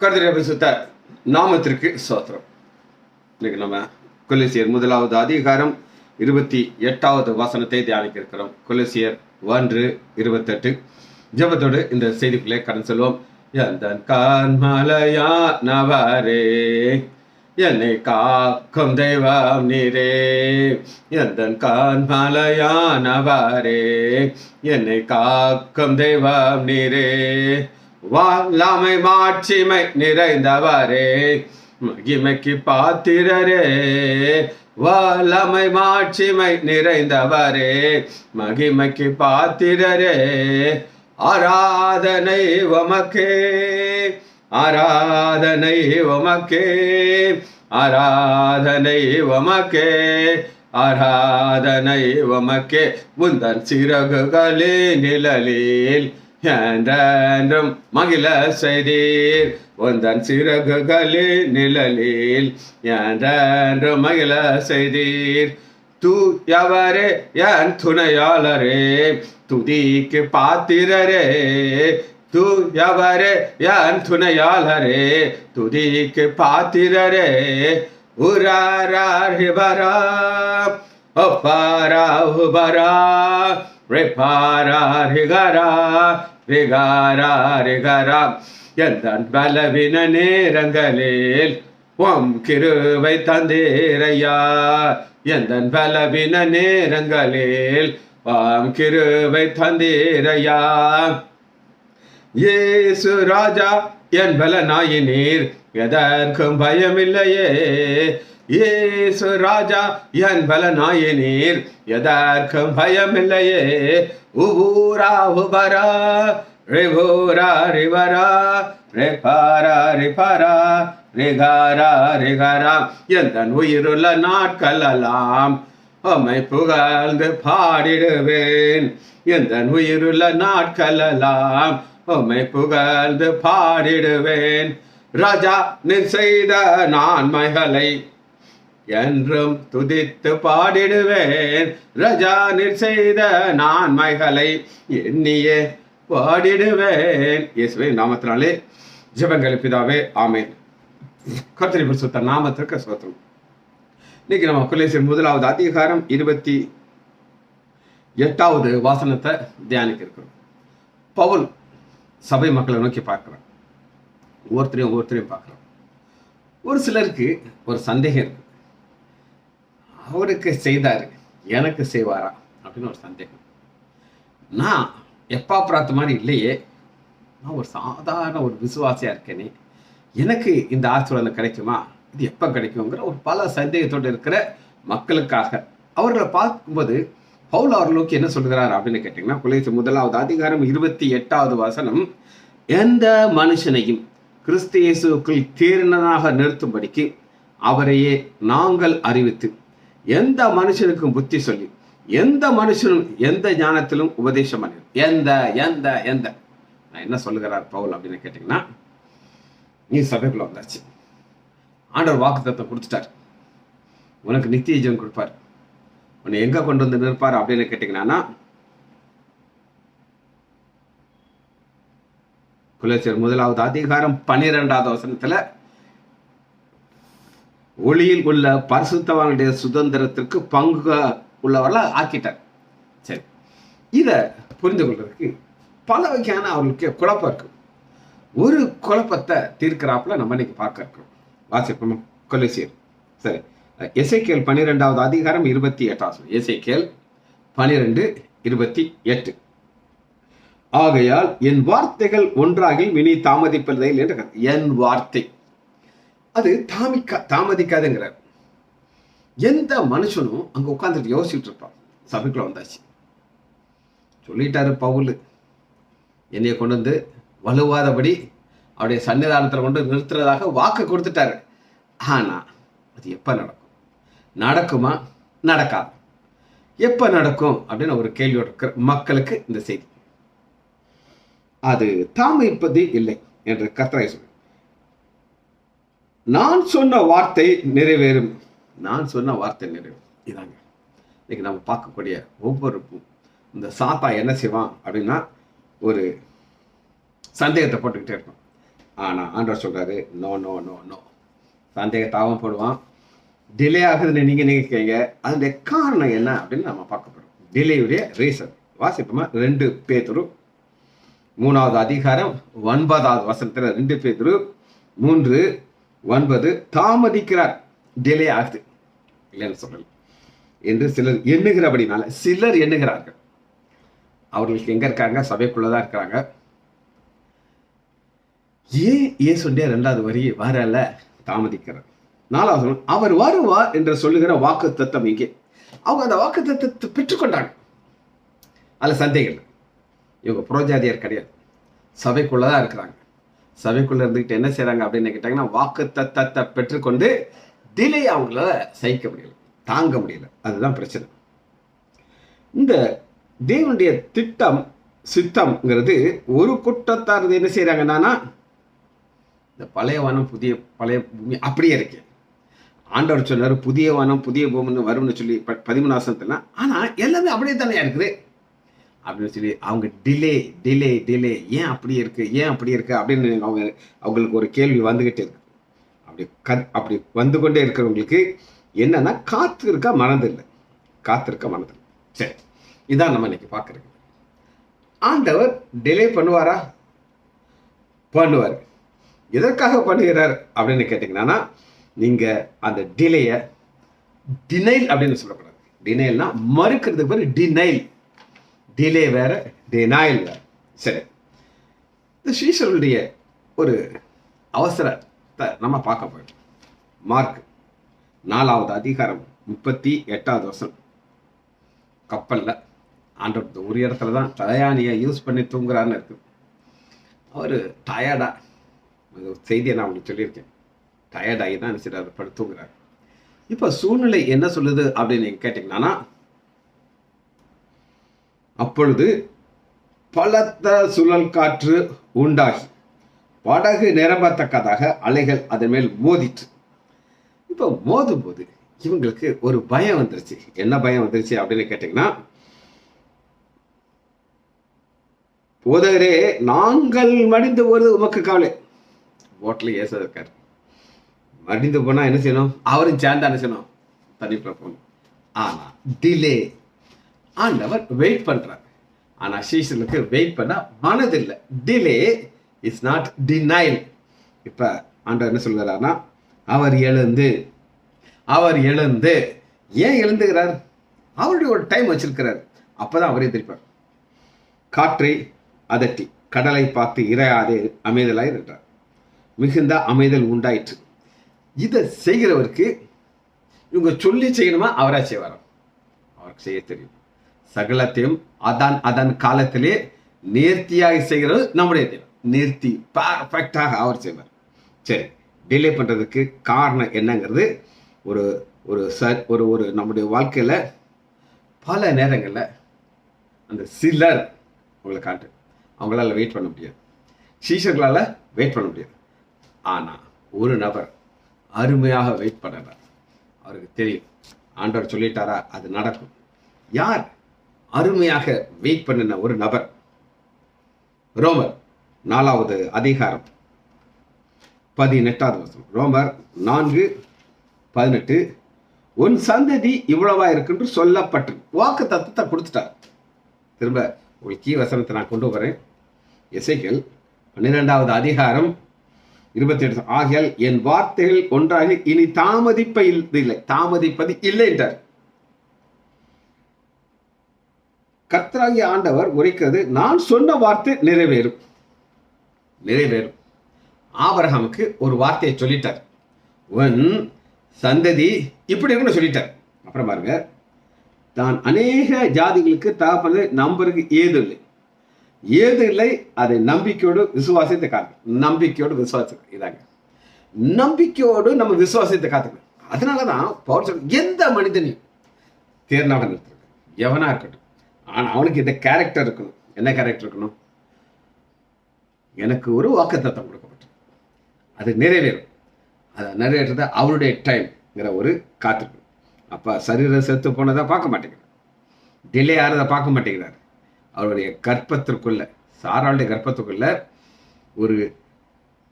கர்த்தருடைய பரிசுத்த நாமத்திற்கு ஸ்தோத்திரம். இன்னைக்கு நம்ம கொலோசியர் 1வது அதிகாரம் 28வது வசனத்தை தியானிக்க இருக்கிறோம். கொலோசியர் 1:28 ஜெபத்தோடு இந்த செய்திக்குள்ளே கடந்து செல்வோம். எந்தன் கண்மலையானவரே, என்னை காக்கும் தெய்வம் நீரே. எந்தன் கண்மலையானவரே, என்னை காக்கும் தெய்வம் நீரே. வல்லமை மாட்சிமை நிறைந்தவரே, மகிமைக்கு பாத்திரரே. வல்லமை மாட்சிமை நிறைந்தவரே, மகிமைக்கு பாத்திரரே. ஆராதனை உமக்கே, ஆராதனை உமக்கே, ஆராதனை உமக்கே, ஆராதனை உமக்கே. உந்தன் சிறகுகளின் நிழலில் என்றென்றும் மகிழ செய்தீர். உந்தன் சிறகுகளின் நிழலில் என்றென்றும் மகிழ செய்தீர். தூயவரே என் துணையாளரே, துதிக்கு பாத்திரரே. தூயவரே என் துணையாளரே, துதிக்கு பாத்திரரே. உராரார் ஹிபரா ஒப்பாரா உபரா ரெபாரா ரிகரா ரிகாரா ரிகரா. எந்தன் பலவீன நேரங்களில் உம் கிருபை தந்தீரையா. எந்தன் பலவீன நேரங்களில் உம் கிருபை தந்தீரையா. இயேசு ராஜா என் பலனாயினீர், எதற்கும் பயமில்லையே. இயேசு ராஜா என் பலனாயினீர், எதற்கும் பயமில்லையே. உபூரா உபரா ரிபூரா ரிவரா ரெபாரா ரிபரா ரிகாரா ரிகரா. எந்தன் உயிருள்ள நாட்களெல்லாம் உம்மை புகழ்ந்து பாடிடுவேன். எந்தன் உயிருள்ள நாட்களெல்லாம் உம்மை புகழ்ந்து பாடிடுவேன். ராஜா நீர் செய்த நன்மைகளை என்றும் துதித்து பாடிடுவேன். ராஜா நீர் செய்த நன்மைகளை எண்ணியே பாடிடுவேன். இயேசுவின் நாமத்தினாலே ஜெபங்கள் பிதாவே, ஆமென். கர்த்தருடைய பரிசுத்த நாமத்திற்கு ஸ்தோத்திரம். இன்னைக்கு நம்ம கொலோசியர் 1வது அதிகாரம் 28வது வசனத்தை தியானிக்க இருக்கிறோம். பவுல் சபை மக்களை நோக்கி பார்க்கிறான். ஒவ்வொருத்தரையும் பார்க்குறோம். ஒரு சிலருக்கு ஒரு சந்தேகம் இருக்கு. அவருக்கு செய்தாரு, எனக்கு செய்வாரா அப்படின்னு ஒரு சந்தேகம். நான் எப்பா பிரார்த்த மாதிரி இல்லையே, நான் ஒரு சாதாரண ஒரு விசுவாசியா இருக்கேனே, எனக்கு இந்த ஆசீர்வாதம் கிடைக்குமா, இது எப்போ கிடைக்குங்கிற ஒரு பல சந்தேகத்தோடு இருக்கிற மக்களுக்காக அவர்களை பார்க்கும்போது பவுல் அவர்களுக்கு என்ன சொல்கிறார் அப்படின்னு கேட்டீங்கன்னா, கொலோசியர் 1வது அதிகாரம் 28வது வசனம், எந்த மனுஷனையும் கிறிஸ்து இயேசுவுக்குள் தீர்ணனாக நிறுத்தும்படிக்கு அவரையே நாங்கள் அறிவித்து, எந்த மனுஷனுக்கும் புத்தி சொல்லி, எந்த மனுஷனும் எந்த ஞானத்திலும் உபதேசம் பண்ணி, எந்த எந்த எந்த நான் என்ன சொல்லுகிறார் பவுல் அப்படின்னு கேட்டீங்கன்னா, நீ சபைக்குள்ள வந்தாச்சு, ஆண்டவர் வாக்குத்தத்தத்தை கொடுத்துட்டார், உனக்கு நித்திய ஜீவன் கொடுப்பார், உன்னை எங்க கொண்டு வந்து நிற்பார் அப்படின்னு கேட்டீங்கன்னா, கொலோசியர் 1வது அதிகாரம் 12வது வசனத்துல ஒளியில் உள்ள பரிசுத்தவானுடைய சுதந்திரத்திற்கு பங்கு உள்ளவர்கள ஆக்கிட்டார். சரி, இத புரிந்து கொள்றதுக்கு பல வகையான அவர்களுக்கு குழப்பம் இருக்கு. ஒரு குழப்பத்தை தீர்க்கிறாப்புல நம்ம இன்னைக்கு பார்க்க இருக்கிறோம். வாசிப்போம் கொலோசியர். சரி, எசேக்கியேல் 12வது அதிகாரம் 28வது. எசேக்கியேல் 12:28. ஆகையால் என் வார்த்தைகள் ஒன்றாகில் இனி தாமதிப்பதில்லை என்று. என் வார்த்தை அது தாமதிக்காதுங்கிறார். எந்த மனுஷனும் அங்க உட்கார்ந்துட்டு யோசிச்சுட்டு இருப்பான். சபைக்குள்ள வந்தாச்சு, சொல்லிட்டாரு பவுல், என்னைய கொண்டு வந்து வலுவாதபடி அவருடைய சன்னிதானத்தில் கொண்டு நிறுத்துறதாக வாக்கு கொடுத்துட்டாரு. ஆனா அது எப்ப நடக்கும்? நடக்குமா நடக்காது? எப்ப நடக்கும் அப்படின்னு ஒரு கேள்வியோட இருக்கிற மக்களுக்கு இந்த செய்தி. அது தாமதிப்பது இல்லை என்று கர்த்தர் சொல்றார். நான் சொன்ன வார்த்தை நிறைவேறும். நான் சொன்ன வார்த்தை நிறைவேறும். இதாங்க இன்னைக்கு நம்ம பார்க்கக்கூடிய ஒவ்வொரு இந்த சாத்தா என்ன செய்வான் அப்படின்னா, ஒரு சந்தேகத்தை போட்டுக்கிட்டே இருக்கும். ஆனால் ஆண்டவர் சொல்கிறாரு, நோ நோ நோ நோ. சந்தேகத்தாவும் போடுவான். டிலே ஆகுதுன்னு நீங்கள் நினைக்கிறீங்க. அதனுடைய காரணம் என்ன அப்படின்னு நம்ம பார்க்க போகிறோம். டிலேயுடைய ரீசன் வாசிப்போமா? 2 பேதுரு 3வது அதிகாரம் 9வது வசனத்தில் 2 பேதுரு 3:9 தாமதிக்கிறார், டிலே ஆகுது இல்லைன்னு சொல்லல என்று சிலர் எண்ணுகிறபடினால, சிலர் எண்ணுகிறார்கள். அவர்களுக்கு எங்க இருக்காங்க? சபைக்குள்ளதான் இருக்கிறாங்க. ஏன் இயேசுடைய 2வது வரி வரல, தாமதிக்கிறார். 4வது அவர் வருவார் என்று சொல்லுகிற வாக்கு தத்தம் இங்கே. அவங்க அந்த வாக்கு தத்தத்தை பெற்றுக்கொண்டாங்க. அதுல சந்தேகம் இல்லை. இவங்க புரோஜாதியார் கிடையாது, சபைக்குள்ளதான் இருக்கிறாங்க. சபைக்குள்ள இருந்துகிட்டு என்ன செய்யறாங்க அப்படின்னு கேட்டாங்கன்னா, வாக்கு தத்தத்தை பெற்றுக்கொண்டு டிலே அவங்களால சகிக்க முடியல, தாங்க முடியல. அதுதான் பிரச்சனை. இந்த தேவனுடைய திட்டம் சித்தம்ங்கிறது ஒரு கூட்டத்தார் என்ன செய்யறாங்கன்னா, இந்த பழைய வானம் பழைய பூமி அப்படியே இருக்கு. ஆண்டவர் சொன்னார் புதிய வானம் புதிய பூமின்னு வரும்னு சொல்லி 13 வசனத்துல. ஆனா எல்லாமே அப்படியே தானே இருக்குது அப்படின்னு சொல்லி அவங்க டிலே டிலே டிலே, ஏன் அப்படி இருக்கு, ஏன் அப்படி இருக்கு அப்படின்னு அவங்களுக்கு ஒரு கேள்வி வந்துகிட்டே இருக்கு. அப்படி வந்து கொண்டே இருக்கிறவங்களுக்கு என்னன்னா, காத்திருக்க மனதில்லை, காத்திருக்க மனதில்லை. சரி, இதான் நம்ம இன்னைக்கு பார்க்கறது. ஆண்டவர் டிலே பண்ணுவாரா? பண்ணுவார். எதற்காக பண்ணுகிறார் அப்படின்னு கேட்டீங்கன்னா, நீங்க அந்த டிலேய டினைல் அப்படின்னு சொல்லக்கூடாது. டினைல்னா மறுக்கிறதுக்கு பேர் டினைல். டிலே வேற, டினைல் வேற. சரி, இந்த சீஷருடைய ஒரு அவசரத்தை நம்ம பார்க்க போயிடும். மார்க் 4வது அதிகாரம் 38வது வசனம். கப்பல்ல ஆண்டவர் ஒரு இடத்துல தான் டயானியை யூஸ் பண்ணி தூங்குறான்னு இருக்கு. அவர் டயர்டா, செய்தியை நான் உங்களுக்கு சொல்லியிருக்கேன், டயர்டாகி தான் நினைச்சிட்டு படுத்து தூங்குறாரு. இப்போ சூழ்நிலை என்ன சொல்லுது அப்படின்னு நீங்க கேட்டீங்கன்னா, அப்பொழுது பலத்த சுழல் காற்று உண்டாகி படகு நிரம்பத்தக்கதாக அலைகள் அதன் மேல் மோதிட்டு. இப்போ மோதும் போது இவங்களுக்கு ஒரு பயம் வந்துருச்சு. என்ன பயம் வந்துருச்சு அப்படின்னு கேட்டீங்கன்னா, போதகரே நாங்கள் மடிந்து போறது உமக்கு கவலை. போட்ல ஏச இருக்காரு. மடிந்து போனா என்ன செய்யணும்? அவரும் சேர்ந்து என்ன செய்யணும்? தண்ணிக்குள்ள போகணும். ஆனா டிலே. ஆண்டவர் வெயிட் பண்றார். ஆனா சீசனுக்கு வெயிட் பண்ண மனதில்லை. Delay is not denial. இப்ப ஆண்டவர் என்ன சொல்கிறார்னா, அவர் எழுந்து ஏன் எழுந்துகிறார்? அவருடைய ஒரு டைம் வச்சிருக்கிறார். அப்பதான் அவரே திருப்பார். காற்றை அதட்டி கடலை பார்த்து இறையாதே அமைதலாய் என்றார். மிகுந்த அமைதல் உண்டாயிற்று. இதை செய்கிறவருக்கு இவங்க சொல்லி செய்யணுமா? அவரா செய்வாராம். அவருக்கு செய்ய தெரியும். சகலத்தையும் அதன் காலத்திலே நேர்த்தியாக செய்கிறது நம்முடைய தேவன். நேர்த்தி பர்ஃபெக்டாக அவர் செய்வார். சரி, டிலே பண்றதுக்கு காரணம் என்னங்கிறது ஒரு ஒரு ஒரு நம்முடைய வாழ்க்கையில பல நேரங்கள்ல அந்த சிலர் உங்களை காட்டு, அவங்களால வெயிட் பண்ண முடியாது, சீஷர்களால வெயிட் பண்ண முடியாது. ஆனா ஒரு நபர் அருமையாக வெயிட் பண்ணுறார். அவருக்கு தெரியும் ஆண்டவர் சொல்லிட்டாரா, அது நடக்கும். யார் அருமையாக வெயிட் பண்ணின ஒரு நபர்? ரோமர் 4வது அதிகாரம் 18வது வசனம். ரோமர் 4:18. உன் சந்ததி இவ்வளவா இருக்குன்னு சொல்லப்பட்டு வாக்கு தத்தத்தை கொடுத்துட்டார். திரும்ப ஒரு கீ வசனத்தை நான் கொண்டு வரேன். எசேக்கியேல் 12வது அதிகாரம் 28. ஆகையால் என் வார்த்தைகள் ஒன்றாக இனி தாமதிப்பது இல்லை என்றார். கர்த்தராகிய ஆண்டவர் உரைக்கிறது, நான் சொன்ன வார்த்தை நிறைவேறும். ஆபிரகாமுக்கு ஒரு வார்த்தையை சொல்லிட்டார், உன் சந்ததி இப்படி இருக்குன்னு சொல்லிட்டார். அப்புறம் பாருங்க, தான் அநேக ஜாதிகளுக்கு தகப்பனது நம்பருக்கு ஏது இல்லை, அதை நம்பிக்கையோடு விசுவாசத்தை காத்துக்கணும். நம்பிக்கையோடு விசுவாசம் இதாங்க, நம்பிக்கையோடு நம்ம விசுவாசத்தை காத்துக்கணும். அதனாலதான் பவுல் சொல்ற, எந்த மனிதனையும் தேர்ந்தவன் இருக்கட்டும், எவனா இருக்கட்டும், ஆனா அவனுக்கு இந்த கேரக்டர் இருக்கணும். என்ன கேரக்டர் இருக்கணும்? எனக்கு ஒரு வாக்குத்தத்தம் கொடுக்கப்பட்டு அது நிறைவேறும். அதை நிறைவேற்றத அவருடைய டைம்ங்கிற ஒரு காத்திருக்கணும். அப்ப சரீரம் செத்து போனதை பார்க்க மாட்டேங்கிறார், டிலே ஆறதை பார்க்க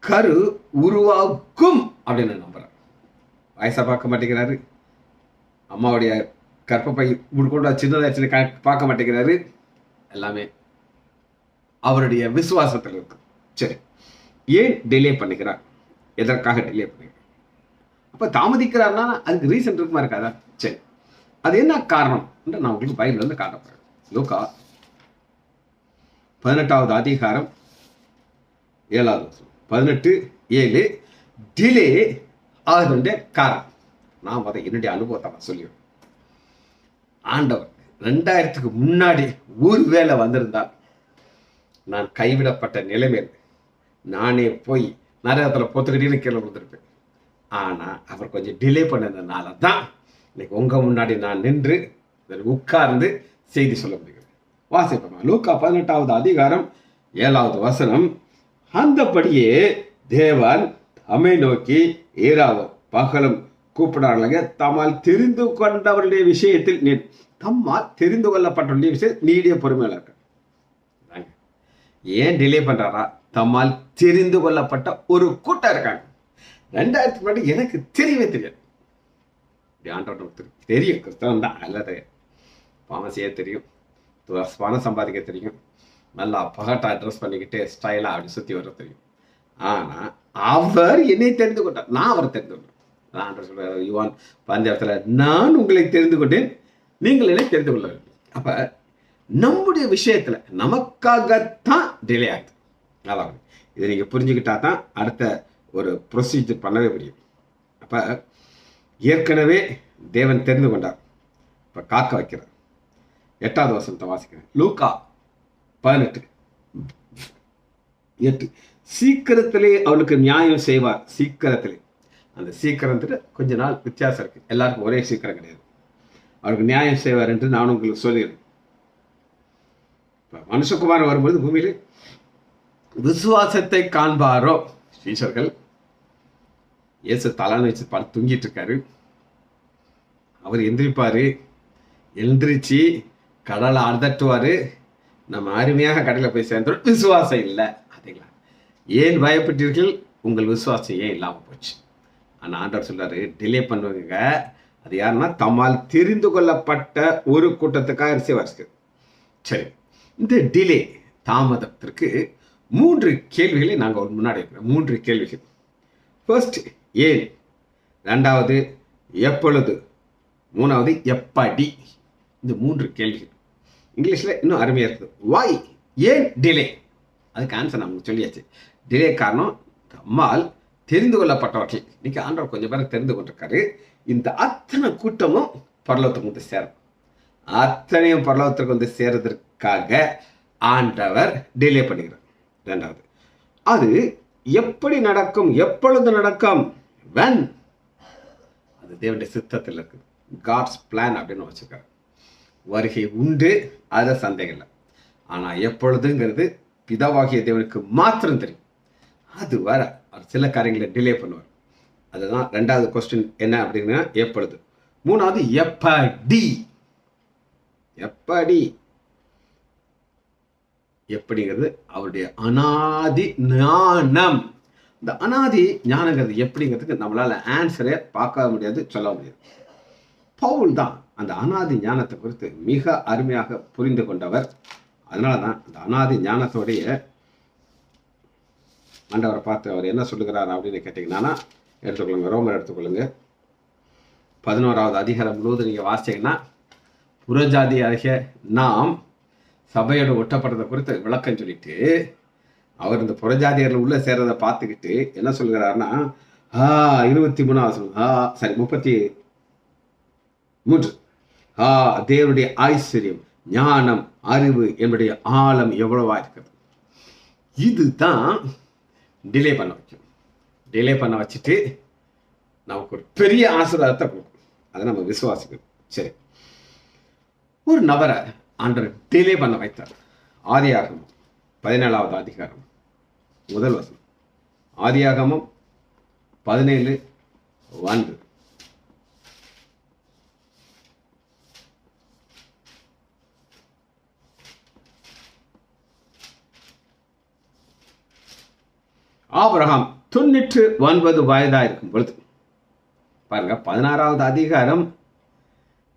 கரு உருவாக்கும் அப்படின்னு நம்புறார். வயசை பார்க்க மாட்டேங்கிறாரு, அம்மாவுடைய கற்பப்பை கொண்டு சின்னதாச்சுன்னு பார்க்க மாட்டேங்கிறாரு. எல்லாமே அவருடைய விசுவாசத்தில் இருக்கு. சரி, ஏன் டிலே பண்ணுகிறார்? எதற்காக டிலே பண்ணுகிறார்? அப்ப தாமதிக்கிறார்னா அதுக்கு ரீசன் இருக்குமா இருக்காதா? சரி, அது என்ன காரணம் என்று நான் உங்களுக்கு பைபிள் வந்து காட்டப்படுறேன். லூக்கா 18வது அதிகாரம் 7வது வசனம். 18:7 டிலே ஆகுதுடைய காரணம். நான் அதை என்னுடைய அனுபவத்தை நான் சொல்லிடுவேன். ஆண்டவர் 2000க்கு முன்னாடி ஊர் வேலை வந்திருந்தால் நான் கைவிடப்பட்ட நிலைமையில் நானே போய் நரகத்தில் பொத்துக்கிட்டே கீழே விழுந்திருப்பேன். ஆனால் அவர் கொஞ்சம் டிலே பண்ணதுனால தான் இன்னைக்கு உங்கள் முன்னாடி நான் நின்று உட்கார்ந்து செய்தி சொல்ல முடியும். வாசிப்போம். லூக்கா 18வது அதிகாரம் 7வது வசனம். அந்தபடியே தேவன் தம்மை நோக்கி இரவும் பகலும் கூப்பிடாங்க, தம்மால் தெரிந்து கொண்டவருடைய விஷயத்தில் நீ தம்மால் தெரிந்து கொள்ளப்பட்ட விஷயம் நீடிய பொறுமையில இருக்க. ஏன் டிலே பண்றாரா? தம்மால் தெரிந்து கொள்ளப்பட்ட ஒரு கூட்டம் இருக்காங்க. 2000க்கு முன்னாடி எனக்கு தெரியவே தெரியாது. ஆண்டவனுக்கு தெரியும், கிறிஸ்தவன் தான் எல்லாம் தெரியும், பணம் செய்ய தெரியும், பணம் சம்பாதிக்க தெரியும், நல்லா பகட்டா ட்ரெஸ் பண்ணிக்கிட்டு ஸ்டைலா அப்படி சுற்றி வர தெரியும். ஆனா அவர் என்னை தெரிந்து கொண்டார், நான் அவரை தெரிந்து கொண்டேன். ஆண்டவர் சொல்றாரு யுவான் 5 நான் உங்களை தெரிந்து கொண்டேன், நீங்கள் என்னை தெரிந்து கொள்ள வேண்டும். அப்ப நம்முடைய விஷயத்துல நமக்காகத்தான் டிலே ஆகுது. அதாவது இதை நீங்க புரிஞ்சுக்கிட்டா தான் அடுத்த ஒரு ப்ரொசீஜர் பண்ணவே முடியும். அப்ப ஏற்கனவே தேவன் தெரிந்து கொண்டார், இப்ப காக்க வைக்கிறார். 8வது வசனத்தை வாசிக்கிறேன். லூக்கா 18:8 சீக்கிரத்திலே அவளுக்கு நியாயம் செய்வார். சீக்கிரத்திலே, அந்த சீக்கிரத்துல கொஞ்ச நாள் வித்தியாசம் இருக்கு, எல்லாருக்கும் ஒரே சீக்கிரம் கிடையாது. அவருக்கு நியாயம் செய்வார் என்று நான் உங்களுக்கு சொல்லிடுறேன். மனுஷகுமாரன் வரும்போது பூமியில விசுவாசத்தை காண்பாரோ சீஷர்கள். இயேசு தலான்னு வச்சு படுத்து தூங்கிட்டு இருக்காரு. அவர் எந்திரிப்பாரு, எழுந்திரிச்சு கடலை அடட்டுவாரு. நம்ம அருமையாக கடலில் போய் சேர்ந்தோம். விசுவாசம் இல்லை. அதேங்களா, ஏன் பயப்பட்டீர்கள்? உங்கள் விசுவாசம் ஏன் இல்லாமல் போச்சு? ஆனால் ஆண்டவர் சொல்றாரு டிலே பண்ணுவாங்க. அது யாருன்னா தம்மால் தெரிந்து கொள்ளப்பட்ட ஒரு கூட்டத்துக்காக செய்வார்கள். சரி, இந்த டிலே தாமதத்திற்கு 3 கேள்விகளை நாங்கள் முன்னாடி இருக்கிறோம். 3 கேள்விகள். ஃபர்ஸ்ட் ஏன், 2வது எப்பொழுது, 3வது எப்படி. இந்த 3 கேள்விகள் இங்கிலீஷில் இன்னும் அருமையாக இருக்குது. வாய், ஏன் டிலே, அதுக்கு ஆன்சர் நமக்கு சொல்லியாச்சு. டிலே காரணம் நம்மால் தெரிந்து கொள்ளப்பட்டவர்கள். இன்னைக்கு ஆண்டவர் கொஞ்சம் பேரை தெரிந்து கொண்டிருக்காரு. இந்த அத்தனை கூட்டமும் பரலோகத்துக்கு வந்து சேரும். அத்தனையும் பரலோகத்துக்கு வந்து சேர்றதற்காக ஆண்டவர் டிலே பண்ணுகிறார். 2வது, அது எப்படி நடக்கும், எப்பொழுது நடக்கும், when, அது தேவனுடைய சித்தத்தில் இருக்கு. காட்ஸ் பிளான் அப்படின்னு வச்சுக்காரு. வருகை உண்டு, அதை சந்தேகம் இல்லை. ஆனால் எப்பொழுதுங்கிறது பிதாவாகிய தேவனுக்கு மாத்திரம் தெரியும். அது வர அவர் சில காரியங்களை டிலே பண்ணுவார். அதுதான் 2வது கொஸ்டின் என்ன அப்படின்னா எப்பொழுது. 3வது எப்படி. எப்படி எப்படிங்கிறது அவருடைய அனாதி ஞானம். இந்த அனாதி ஞானங்கிறது எப்படிங்கிறதுக்கு நம்மளால ஆன்சரே பார்க்க முடியாது, சொல்ல முடியாது. பவுல் தான் அந்த அனாதி ஞானத்தை குறித்து மிக அருமையாக புரிந்து கொண்டவர். அதனால தான் அந்த அனாதி ஞானத்தோடைய ஆண்டவரை பார்த்து அவர் என்ன சொல்லுகிறார் அப்படின்னு கேட்டீங்கன்னா எடுத்துக்கொள்ளுங்க. ரோமர் எடுத்துக்கொள்ளுங்க. 11வது அதிகாரம் முழுவதும் நீங்கள் வாசிங்கன்னா புறஜாதி ஆகிய நாம் சபையோடு ஒட்டப்பட்டதை குறித்து விளக்கம் சொல்லிட்டு அவர் இந்த புறஜாதியர்கள் உள்ள சேர்றதை பார்த்துக்கிட்டு என்ன சொல்கிறாருன்னா 33 தேவனுடைய ஐஸ்வர்யம், ஞானம், அறிவு என்னுடைய ஆழம் எவ்வளவா இருக்கிறது. இதுதான் டிலே பண்ண வைக்கும். டிலே பண்ண வச்சுட்டு நமக்கு ஒரு பெரிய ஆசீர்வாதத்தை கொடுக்கும். அதை நம்ம விசுவாசிக்கணும். சரி, ஒரு நபரை ஆண்டவர் டிலே பண்ண வைத்தார். ஆதியாகமம் 17வது அதிகாரம் 1 வசனம். ஆதியாகமம் 17:1. ஆபிரகாம் 99 வயதா இருக்கும் பொழுது, பாருங்க 16வது அதிகாரம்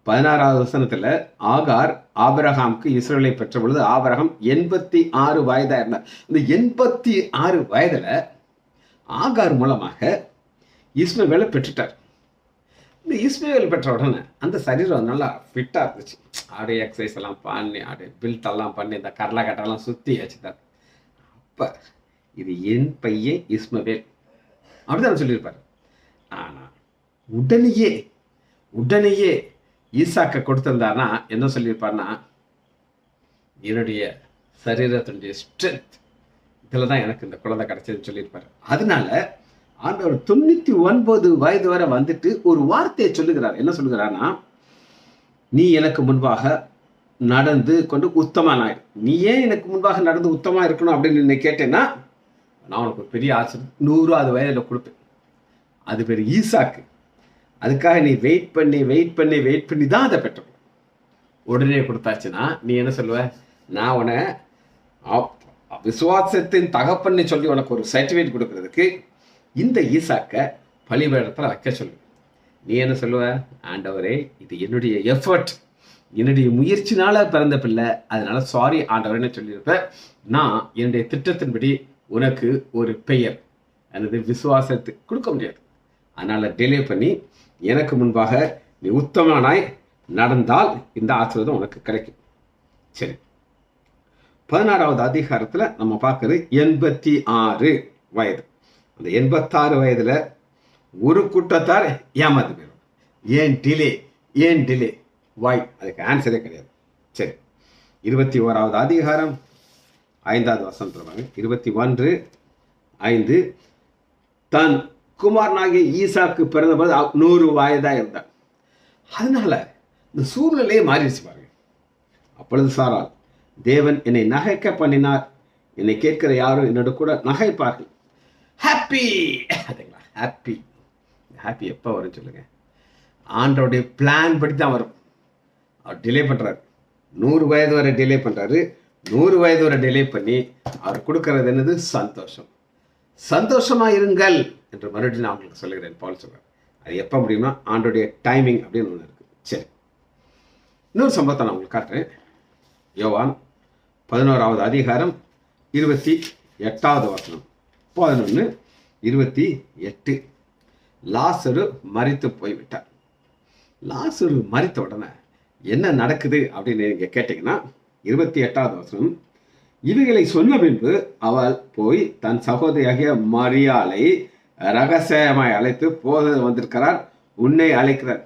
16வது வசனத்துல, ஆகார் ஆபிரகாமுக்கு இஸ்ரவேலை பெற்ற பொழுது ஆபிரகாம் 86 வயதா இருந்தார். இந்த 86 வயதுல ஆகார் மூலமாக இஸ்மவேலை பெற்றுட்டார். இந்த இஸ்மவேல் பெற்ற உடனே அந்த சரீரம் நல்லா ஃபிட்டா இருந்துச்சு. அப்படியே எக்ஸசைஸ் எல்லாம் பண்ணி, அப்படியே பில்ட் எல்லாம் பண்ணி, இந்த கடலை கட்டெல்லாம் சுத்தி வச்சுட்டார். அப்ப இது என் பையன் இஸ்மவேல் அப்படிதான் சொல்லியிருப்பாரு. ஆனா உடனேயே ஈசாக்க கொடுத்திருந்தாருன்னா என்ன சொல்லியிருப்பாருன்னா, என்னுடைய சரீரத்தினுடைய ஸ்ட்ரென்த் இதுல தான் எனக்கு இந்த குழந்தை கிடைச்சதுன்னு சொல்லியிருப்பாரு. அதனால ஆண்டவர் 99 வயது வரை வந்துட்டு ஒரு வார்த்தையை சொல்லுகிறார். என்ன சொல்லுகிறார்னா, நீ எனக்கு முன்பாக நடந்து கொண்டு உத்தமனாய். நீ ஏன் எனக்கு முன்பாக நடந்து உத்தமா இருக்கணும் அப்படின்னு நீ கேட்டேன்னா, நான் உனக்கு ஒரு பெரிய ஆசிரியர் 100வது வயதுல கொடுப்பேன். அது பேர் ஈசாக்கு. அதுக்காக நீ வெயிட் பண்ணி தான் அதை பெற்றோம். உடனே கொடுத்தாச்சுன்னா நீ என்ன சொல்லுவ? நான் உன விசுவாசத்தின் தகப்பன்னு சொல்லி உனக்கு ஒரு சர்டிஃபிகேட் கொடுக்கறதுக்கு இந்த ஈசாக்க பலிபீடத்துல வைக்க சொல்லுவேன். நீ என்ன சொல்லுவ? ஆண்டவரே, இது என்னுடைய எஃபர்ட், என்னுடைய முயற்சினால பிறந்த பிள்ளை, அதனால சாரி ஆண்டவரேன்னு சொல்லியிருப்ப. நான் என்னுடைய திட்டத்தின்படி உனக்கு ஒரு பெயர் எனது விசுவாசத்துக்கு கொடுக்க முடியாது. அதனால டிலே பண்ணி எனக்கு முன்பாக நீ உத்தமனாய் நடந்தால் இந்த ஆசீர்வாதம் உனக்கு கிடைக்கும். சரி, 16வது அதிகாரத்துல நம்ம பார்க்கறது 86 வயது. அந்த 86 வயதுல ஒரு கூட்டத்தார் ஏமாந்து போயிடும். ஏன் டிலே வாய்? அதுக்கு ஆன்சரே கிடையாது. சரி, 21வது அதிகாரம் 5வது வசனம் 21:5, தன் குமாரனாகிய ஈசாக்கு பிறந்தபோது 100 வயதா இருந்தார். அதனால இந்த சூழ்நிலையே மாறிடுச்சு பாருங்க. அப்பொழுது சாராள், தேவன் என்னை நகைக்க பண்ணினார், என்னை கேட்கிற யாரும் என்னோட கூட நகைப்பார்கள். ஹாப்பி ஹாப்பி எப்போ வரும் சொல்லுங்க? ஆண்டோடைய பிளான் படி தான் வரும். அவர் டிலே பண்றாரு, 100 வயது வரை டிலே பண்றாரு. 100 வயது வரை டிலே பண்ணி அவர் கொடுக்கறது என்னது? சந்தோஷமா இருங்கள் என்று மறுபடியும் நான் உங்களுக்கு சொல்லுகிறேன். பவுல் சொல்றார். அது எப்போ முடியும்னா ஆண்டோடைய டைமிங் அப்படின்னு ஒன்று இருக்கு. சரி, இன்னொரு சம்பவத்தை நான் உங்களுக்கு காட்டுறேன். யோவான் 11வது அதிகாரம் 28வது வசனம் 11:28. லாசரு மரித்து போய்விட்டார். லாசரு மரித்த உடனே என்ன நடக்குது அப்படின்னு நீங்க கேட்டீங்கன்னா, 28வது வசனம், இவைகளை சொன்ன பின்பு அவள் போய் தன் சகோதரியாகிய மரியாளை ரகசியமாய் அழைத்து, போதகர் வந்திருக்கிறார், உன்னை அழைக்கிறார்.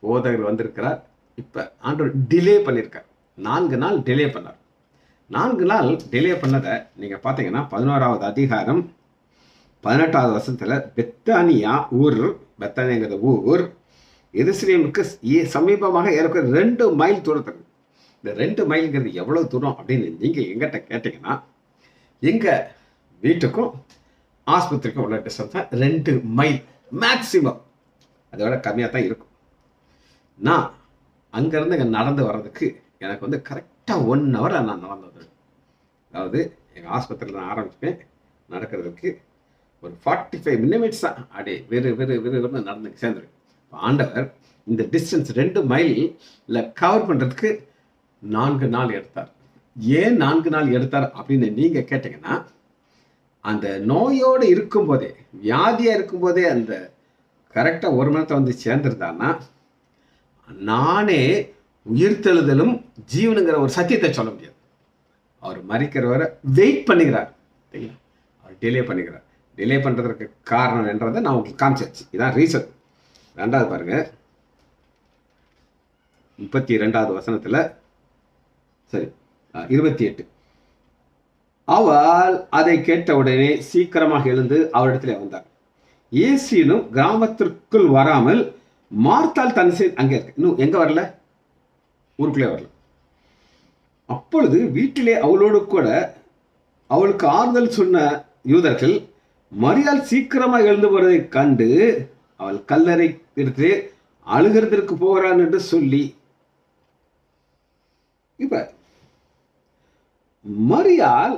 போதகர் வந்திருக்கிறார். இப்ப ஆண்டவர் டிலே பண்ணியிருக்கார். 4 நாள் டிலே பண்ணார். 4 நாள் டிலே பண்ணதை நீங்க பாத்தீங்கன்னா 11வது அதிகாரம் 18வது வசனத்துல, பெத்தானியா ஊர், பெத்தானியாங்கிற ஊர் எருசலேமுக்கு சமீபமாக ஏறக்குற 2 மைல் தூரத்துக்கு. இந்த 2 மைல்ங்கிறது எவ்வளவு தூரம் அப்படின்னு நீங்க எங்கிட்ட கேட்டீங்கன்னா, எங்க வீட்டுக்கும் ஆஸ்பத்திரிக்கும் உள்ள டிஸ்டன்ஸ் தான் 2 மைல் மேக்சிமம். அதோட கம்மியாக தான் இருக்கும். நான் அங்கேருந்து இங்கே நடந்து வர்றதுக்கு எனக்கு வந்து கரெக்டாக 1 hour நான் நடந்து வந்துடுவேன். அதாவது எங்கள் ஆஸ்பத்திரியில் நான் ஆரம்பிப்பேன், நடக்கிறதுக்கு ஒரு 45 minutes தான். அப்படியே வெறு நடந்து சேர்ந்துருவேன். ஆண்டவர் இந்த டிஸ்டன்ஸ் 2 மைலில் கவர் பண்ணுறதுக்கு 4 நாள் எடுத்தார். ஏன் 4 நாள் எடுத்தார் அப்படின்னு நீங்க கேட்டீங்கன்னா, அந்த நோயோடு இருக்கும்போதே, வியாதியா இருக்கும்போதே அந்த கரெக்டா 1 மணி நேரத்தை வந்து சேர்ந்திருந்தான்னா, நானே உயிர்த்தெழுதலும் ஜீவனுங்கிற ஒரு சத்தியத்தை சொல்ல முடியாது. அவர் மரிக்கிறவரை வெயிட் பண்ணுகிறார். அவர் டிலே பண்ணுகிறார். டிலே பண்றதுக்கு காரணம் என்றதை நான் உங்களுக்கு காமிச்சாச்சு. இதான் ரீசன். 2வது பாருங்க, 32வது வசனத்துல, சரி 28, அவள் அதை கேட்டவுடனே சீக்கிரமாக எழுந்து அவரிடத்துல வந்தார். இயேசுனும் கிராமத்திற்குள் வராமல் மார்த்தாள் தன் அங்கே இருக்கு. இன்னும் எங்க வரல? ஊருக்குள்ளே வரல. அப்பொழுது வீட்டிலே அவளோடு கூட அவளுக்கு ஆறுதல் சொன்ன யூதர்கள் மரியாள் சீக்கிரமாக எழுந்து வருவதை கண்டு அவள் கல்லறை எடுத்து அழுகிறதற்கு போகிறான் என்று சொல்லி, இப்ப மரியாள்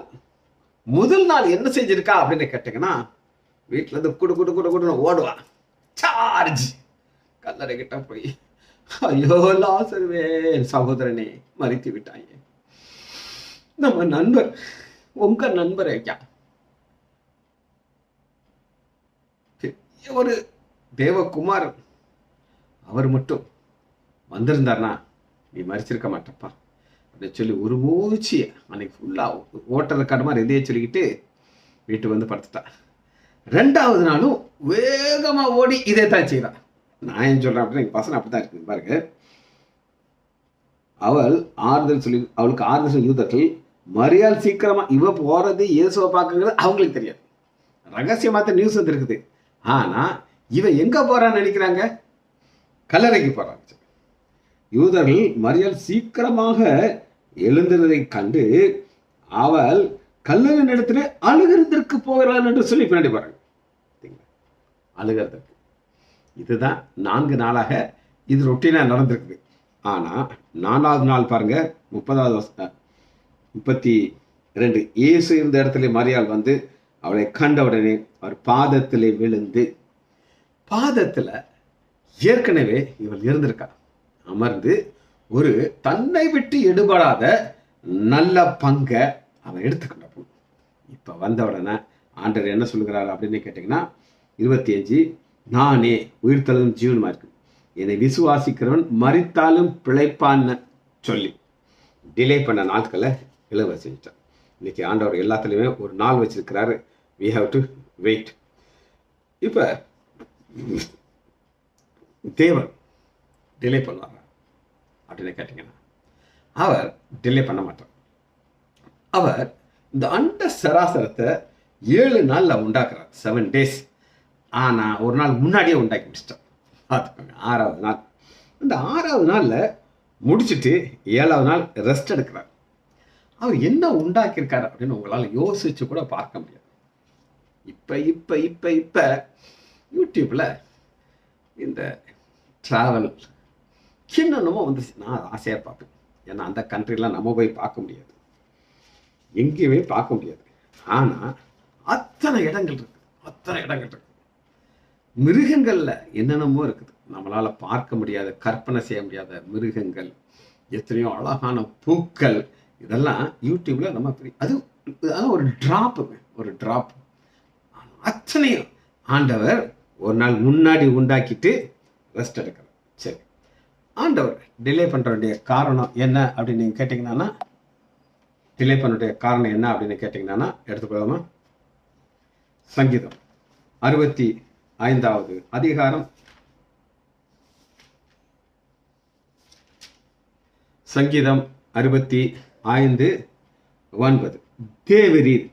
முதல் நாள் என்ன செஞ்சிருக்கா அப்படின்னு கேட்டீங்கன்னா, வீட்டுல இருந்து குடு குடு குடு குடுன்னு ஓடுவான். சார்ஜ் கல்லறை கிட்ட போய், ஐயோ லாசருவே சகோதரனே மறித்து விட்டாங்க. நம்ம நண்பர், உங்க நண்பர் ஐயா பெரிய ஒரு தேவகுமார், அவர் மட்டும் வந்திருந்தார்னா நீ மறிச்சிருக்க மாட்டப்பா அப்படின்னு சொல்லி ஒரு மூச்சு அன்னைக்கு ஃபுல்லா ஓட்டர் காடு மாதிரி எதையே சொல்லிக்கிட்டு வீட்டுக்கு வந்து படுத்துட்டான். 2வது நாளும் வேகமா ஓடி இதே தான் செய்யறான். நான் ஏன் சொல்றேன் அப்படின்னு பசங்க அப்படித்தான் இருக்கு பாருங்க. அவளுக்கு ஆறுதல் சொல்லி யூதர்கள் மரியாள் சீக்கிரமா இவ போறது இயேசுவை பார்க்கறது அவங்களுக்கு தெரியாது. ரகசியமாத்த நியூஸ் வந்து இருக்குது. ஆனா இவ எங்க போறான்னு நினைக்கிறாங்க? கல்லறைக்கு போறாங்க. யூதர்கள் மரியாள் சீக்கிரமாக எழுந்ததை கண்டு அவள் கல்லறை இடத்துல அழுகிறதற்கு போகிறாள் என்று சொல்லி பின்னாடி போறாங்க. அழுகிறதற்கு இதுதான் 4 நாளாக இது ரொட்டீனா நடந்திருக்குது. ஆனா 4வது நாள் பாருங்க, 32 இயேசு இருந்த இடத்துல மரியாள் வந்து அவளை கண்டவுடனே அவர் பாதத்திலே விழுந்து, பாதத்துல ஏற்கனவே இவள் இருந்திருக்கா, அமர்ந்து ஒரு தன்னை விட்டு எடுபடாத நல்ல பங்கை அவன் எடுத்துக்கிட்ட. இப்ப வந்த உடனே ஆண்டவர் என்ன சொல்லுகிறார் அப்படின்னு கேட்டீங்கன்னா 25, நானே உயிர்த்தலும் ஜீவனுமா இருக்கு, என்னை விசுவாசிக்கிறவன் மரித்தாலும் பிழைப்பான்னு சொல்லி டிலே பண்ண நாட்களை இளவ செஞ்சிட்டான். இன்னைக்கு ஆண்டவர் எல்லாத்துலயுமே ஒரு நாள் வச்சிருக்கிறாரு. we have to wait. இப்ப தேவன் டிலே பண்ணுவாங்க அப்படின்னு கேட்டீங்கன்னா அவர் டிலே பண்ண மாட்டார். அவர் இந்த அண்ட சராசரத்தை 7 நாள்ல உண்டாக்குறார், 7 days. ஆனா ஒரு நாள் முன்னாடியே உண்டாக்கி முடிச்சிட்டார். பார்த்துக்கோங்க, 6வது நாள். அந்த 6வது நாள்ல முடிச்சுட்டு 7வது நாள் ரெஸ்ட் எடுக்கிறார். அவர் என்ன உண்டாக்கியிருக்காரு அப்படின்னு உங்களால் யோசிச்சு கூட பார்க்க முடியாது. இப்ப இப்ப இப்ப இப்ப யூடியூப்ல இந்த டிராவல் என்னென்னமோ வந்துச்சு. நான் ஆசையாக பார்ப்பேன். ஏன்னா அந்த கண்ட்ரிலாம் நம்ம போய் பார்க்க முடியாது, எங்கேயுமே பார்க்க முடியாது. ஆனால் அத்தனை இடங்கள் இருக்கு. மிருகங்கள்ல என்னென்னமோ இருக்குது, நம்மளால பார்க்க முடியாத, கற்பனை செய்ய முடியாத மிருகங்கள், எத்தனையோ அழகான பூக்கள், இதெல்லாம் யூடியூப்ல நம்ம அது ஒரு டிராப். அத்தனையும் ஆண்டவர் ஒரு நாள் முன்னாடி உண்டாக்கிட்டு ரெஸ்ட் எடுக்கிறார். சரி, ஆண்டவர் டிலே பண்ற வேண்டிய காரணம் என்ன அப்படின்னு நீங்க கேட்டீங்கன்னா, எடுத்துக்கொள்ளாமா? சங்கீதம் 65வது அதிகாரம், சங்கீதம் 65:9, தேவரீர்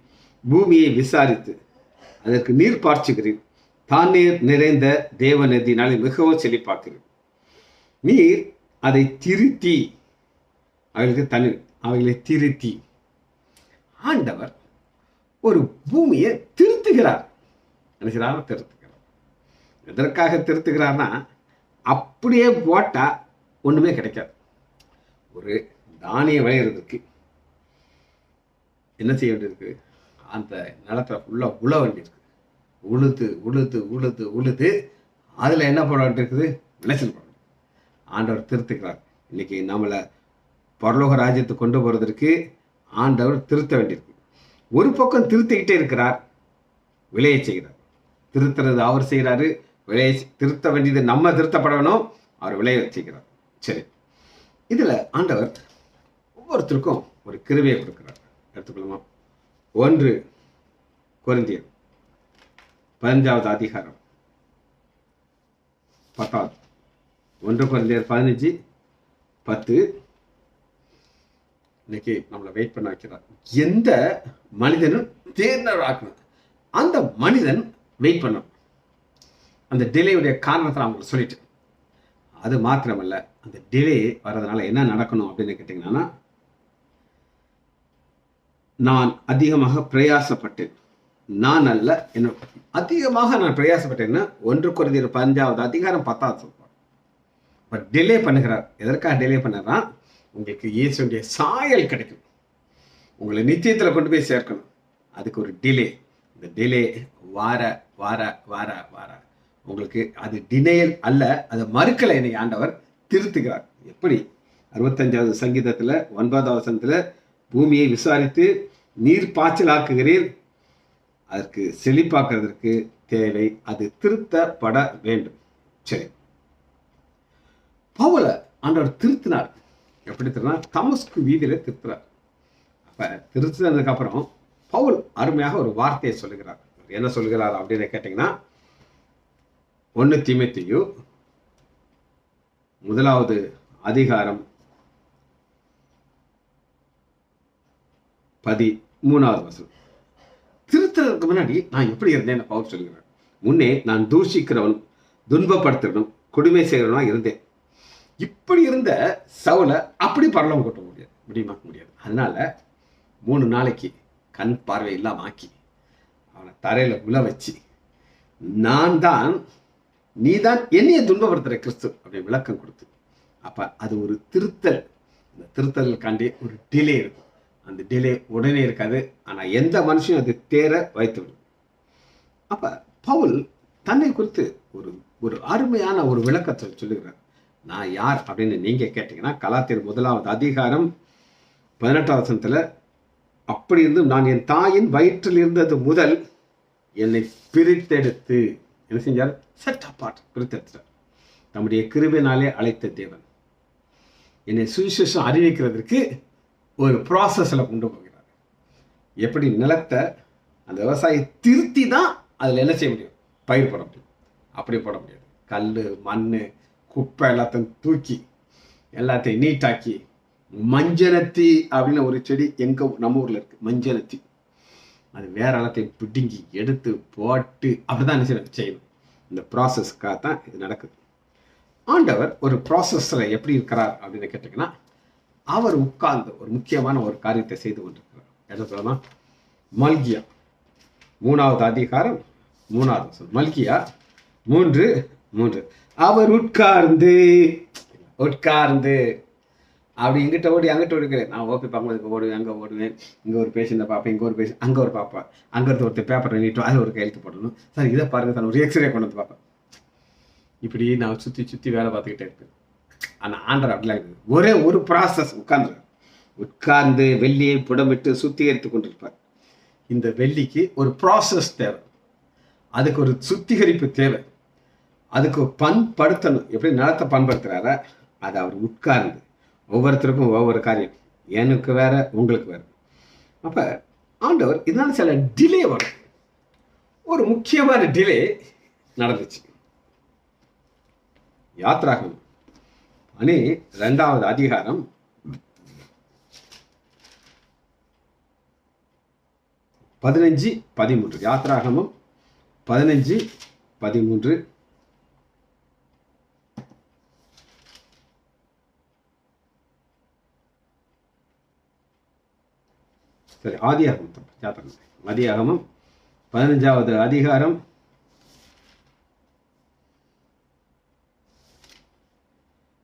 பூமியை விசாரித்து அதற்கு நீர் பாய்ச்சுகிறீர், தானீர் நிறைந்த தேவ நதியினாலே மிகவும் செழிப்பாக்குகிறீர். நீர் அதை திருத்தி அவைகளை திருத்தி. ஆண்டவர் ஒரு பூமியை திருத்துகிறார். எதற்காக திருத்துகிறார்னா, அப்படியே போட்டா ஒண்ணுமே கிடைக்காது. ஒரு தானியம் விளையிறதுக்கு என்ன செய்ய வேண்டியிருக்கு? அந்த நிலத்துல ஃபுல்லா உழ வேண்டியிருக்கு. உழுது அதுல என்ன பண்ண வேண்டியிருக்குது? விளைச்சல் பண்ண. ஆண்டவர் திருத்துக்கிறார். இன்னைக்கு நம்மளை பரலோக ராஜ்யத்துக்கு கொண்டு போறதற்கு ஆண்டவர் திருத்த வேண்டியிருக்கு. ஒரு பக்கம் திருத்திக்கிட்டே இருக்கிறார், விளைய செய்கிறார். திருத்துறது அவர் செய்கிறாரு, விளைய திருத்த வேண்டியது நம்ம திருத்தப்பட வேணும், அவர் விளைய செய்கிறார். சரி, இதுல ஆண்டவர் ஒவ்வொருத்தருக்கும் ஒரு கிருபையை கொடுக்கிறார். எடுத்துக்கொள்ளுமா? 1 கொரிந்தியர் 15வது அதிகாரம் 10வது. 1 கொரிந்தியர் 15:10. இன்னைக்கு நம்மளை வெயிட் பண்ண வைக்கிறார். எந்த மனிதனும் தேர்ந்தவராக்கணும், அந்த மனிதன் வெயிட் பண்ணணும். அந்த டிலேயுடைய காரணத்தை நான் உங்களுக்கு சொல்லிட்டேன். அது மாத்திரமல்ல, அந்த டிலே வர்றதுனால என்ன நடக்கணும் அப்படின்னு கேட்டீங்கன்னா, நான் அதிகமாக பிரயாசப்பட்டேன், நான் அல்ல, என்ன அதிகமாக நான் பிரயாசப்பட்டேன்னு 1 கொரிந்தியர் 15வது அதிகாரம் 10வது சொல்றார். பட் டிலே பண்ணுகிறார். எதற்காக டிலே பண்ணுறா? உங்களுக்கு இயேசுடைய சாயல் கிடைக்கும், உங்களை நித்தியத்தில் கொண்டு போய் சேர்க்கணும். அதுக்கு ஒரு டிலே. இந்த டிலே வார வார வார வார உங்களுக்கு அது டினேயல் அல்ல, அதை மறுக்கலை. என்னை ஆண்டவர் திருத்துகிறார். எப்படி 65வது சங்கீதத்தில் 9வது வசனத்தில் பூமியை விசாரித்து நீர் பாய்ச்சலாக்குகிறீர், அதற்கு செழிப்பாக்குறதற்கு தேவை, அது திருத்தப்பட வேண்டும். சரி, பவுலை ஆண்டவர் திருத்தினார். எப்படி திருத்தினார்? தமஸ்கு வீதியில திருத்துறார். அப்ப திருத்தினதுக்கு அப்புறம் பவுல் அருமையாக ஒரு வார்த்தையை சொல்லுகிறார். என்ன சொல்லுகிறார் அப்படின்னு கேட்டீங்கன்னா, 1 தீமோத்தேயு 1வது அதிகாரம் 13வது வசனம். திருத்துறதுக்கு முன்னாடி நான் எப்படி இருந்தேன் பவுல் சொல்லுகிறார். முன்னே நான் தூஷிக்கிறவன், துன்பப்படுத்துறவனும், கொடுமை செய்கிறவனா இருந்தேன். இப்படி இருந்த சவுலை அப்படி பரலோகம் கொட்ட முடியுமா? முடியாது. அதனால 3 நாளைக்கு கண் பார்வை இல்லாம ஆக்கி அவனை தரையில உள்ள வச்சு, நான் தான், நீ தான் என்னைய துன்பப்படுத்துற கிறிஸ்து அப்படி விளக்கம் கொடுத்து, அப்ப அது ஒரு திருத்தல். இந்த திருத்தலுக்காண்டி ஒரு டிலே இருக்கும். அந்த டிலே உடனே இருக்காது, ஆனா எந்த மனுஷனும் அது தேர வைத்து விடும். அப்ப பவுல் தன்னை குறித்து ஒரு ஒரு அருமையான ஒரு விளக்கத்தை சொல்லுகிறார். நான் யார் அப்படின்னு நீங்க கேட்டீங்கன்னா, கலாத்தியர் 1வது அதிகாரம் 18வது வசனத்துல, அப்படி இருந்தும் நான் என் தாயின் வயிற்றில் இருந்தது முதல் என்னை பிரித்தெடுத்து என்ன செஞ்சார்? செட் அப்பார்ட், பிரித்தெடுத்தார். தம்முடைய கிருபையினாலே அழைத்த தேவன் என்னை சுவிசேஷம் அறிவிக்கிறதுக்கு ஒரு ப்ராசஸ்ல கொண்டு போகிறார். எப்படி நிலத்தை அந்த விவசாயி திருத்தி தான் அதில் என்ன செய்ய முடியும்? பயிர் போட முடியும். அப்படி போட முடியாது. கல், மண், குப்பை எல்லாத்தையும் தூக்கி எல்லாத்தையும் நீட்டாக்கி, மஞ்சனத்தி அப்படின்னு ஒரு செடி நம்ம ஊர்ல இருக்கு, மஞ்சனத்தி. அது வேற எல்லாத்தையும் பிடுங்கி எடுத்து போட்டு அப்படிதான் என்ன செய்யணும். இந்த ப்ராசஸ்க்காக தான் இது நடக்குது. ஆண்டவர் ஒரு ப்ராசஸ்ல எப்படி இருக்கிறார் அப்படின்னு கேட்டீங்கன்னா, அவர் உட்கார்ந்து ஒரு முக்கியமான ஒரு காரியத்தை செய்து கொண்டிருக்கிறார். என்ன சொல்லலாம்? மல்கியா 3வது அதிகாரம் 3வது வசனம். மல்கியா 3:3. அவர் உட்கார்ந்து அப்படி இங்கிட்ட ஓடி அங்கிட்ட ஓடிக்கிறேன். நான் ஓபி பார்க்கும்போது ஓடுவேன், அங்கே ஓடுவேன், இங்கே ஒரு பேஷண்ட்டை பார்ப்பேன், இங்கே ஒரு பேஷண்ட், அங்கே ஒரு பார்ப்பேன், அங்கே ஒருத்தர் பேப்பரை நீட்டும், அது ஒரு கையெழுத்து போடணும், சார் இதை பாருங்க சார், ஒரு எக்ஸ்ரே கொண்டு வந்து பார்ப்பேன். இப்படி நான் சுற்றி வேலை பார்த்துக்கிட்டே இருப்பேன். ஆனால் ஆண்டர் அப்படிலாம் இருக்குது. ஒரே ஒரு ப்ராசஸ். உட்கார்ந்து வெள்ளியை புடமிட்டு சுத்திகரித்து கொண்டிருப்பார். இந்த வெள்ளிக்கு ஒரு ப்ராசஸ் தேவை, அதுக்கு ஒரு சுத்திகரிப்பு தேவை, அதுக்கு பண்படுத்தணும். எப்படி நிலத்தை பண்படுத்துறார, அது அவர் உட்கார்ந்து ஒவ்வொருத்தருக்கும் ஒவ்வொரு காரியம், எனக்கு வேற உங்களுக்கு வேற. அப்ப ஆண்டவர் இதனால சில டிலே வரும். ஒரு முக்கியமான டிலே நடந்துச்சு. யாத்ராகமம் 12வது அதிகாரம் 15-13. யாத்ராகமம் 15-13. சரி, ஆதியாகமம் 15வது அதிகாரம்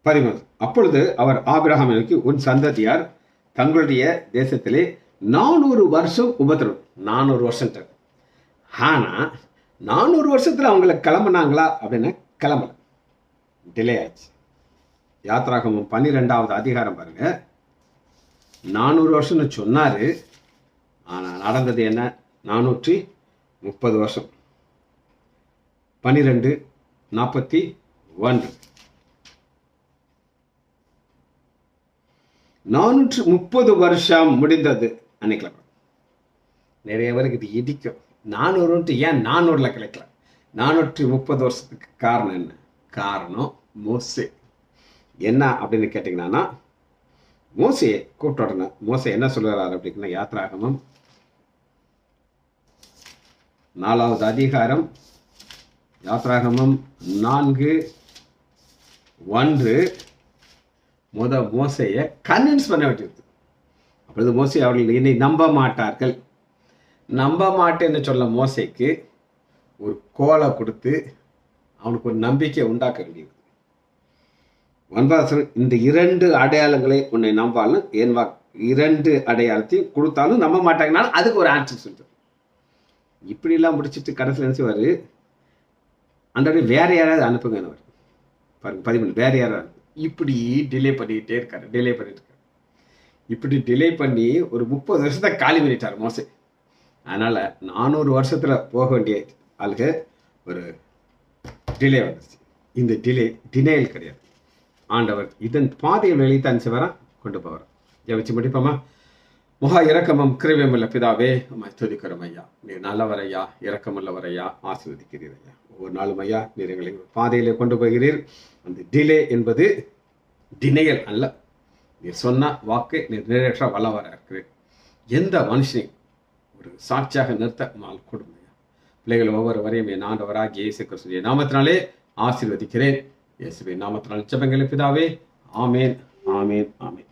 13. அப்பொழுது அவர் ஆபிரகாமை நோக்கி, உன் சந்ததியார் தங்களுடைய தேசத்திலே 400 வருஷம் உபத்திரம். 400 வருஷம். ஆனா 400 வருஷத்துல அவங்கள கிளம்புனாங்களா அப்படின்னா கிளம்பல, டிலே ஆச்சு. யாத்ராகமம் 12வது அதிகாரம் பாருங்க. 400 வருஷம்னு சொன்னாரு, ஆனா நடந்தது என்ன? 430 வருஷம். 12:41. 430 வருஷம் முடிந்தது அன்னைக்கு. நிறைய பேருக்கு இது இடிக்கும். 400 ஏன் 400ல கிடைக்கல? 430 வருஷத்துக்கு காரணம் என்ன? காரணம் மோசே. என்ன அப்படின்னு கேட்டீங்கன்னா, மோசையை கூப்பிட்டு உடனே மோசே என்ன சொல்கிறார் அப்படின்னா, யாத்ராகமம் 4வது அதிகாரம், யாத்ராகமம் 4:1. மோசையை கன்வின்ஸ் பண்ண வேண்டியது. அப்பொழுது மோசே அவர்கள் என்னை நம்ப மாட்டார்கள். நம்ப மாட்டேன்னு சொல்ல மோசைக்கு ஒரு கோலை கொடுத்து அவனுக்கு ஒரு நம்பிக்கை உண்டாக்க வேண்டியது. 9. இந்த 2 அடையாளங்களை உன்னை நம்பாலும் என் 2 அடையாளத்தையும் கொடுத்தாலும் நம்ப மாட்டாங்கனாலும் அதுக்கு ஒரு ஆன்சர் சொல்லிட்டு, இப்படிலாம் முடிச்சுட்டு கடைசியில் நினச்சிவார், ஆண்டவரே வேற யாராவது அனுப்புங்கன்னு பாருங்க 13 வேற யாராவது. இப்படி டிலே பண்ணிக்கிட்டே இருக்காரு, டிலே பண்ணிட்டு இருக்காரு. இப்படி டிலே பண்ணி ஒரு 30 வருஷத்தை காலி பண்ணிட்டார் மோசே. அதனால 400 வருஷத்துல போக வேண்டிய ஆளுக்கு ஒரு டிலே வந்துருச்சு. இந்த டிலே டினேயல் கிடையாது. ஆண்டவர் இதன் பாதையில் வெளித்தான் சிவரான் கொண்டு போவார். ஜெபிச்சு முடிப்போமா? முகா இரக்கமும் கிருபையுமுள்ள பிதாவே, உம்மை துதிக்கிறோம் ஐயா. நீர் நல்லவர் ஐயா, இரக்கமுள்ளவர் ஐயா, ஆசீர்வதிக்கிறீர் ஐயா. ஒவ்வொரு நாளும் ஐயா நீர் எங்களை பாதையிலே கொண்டு போகிறீர். அந்த டிலே என்பது டினேயல் அல்ல. நீர் சொன்ன வாக்கு நீர் நிறைவேற்ற வல்லவராக இருக்கிறீர். எந்த மனுஷனையும் ஒரு சாட்சியாக நிறுத்த உம்மால் கூடும் ஐயா. பிள்ளைகள் ஒவ்வொருவரையும் என் ஆண்டவராகிய இயேசு கிறிஸ்துவின் நாமத்தினாலே ஆசீர்வதிக்கிறேன். இயேசுவின் நாமத்தினால் ஜெபங்களை பிதாவே. ஆமேன், ஆமேன், ஆமேன்.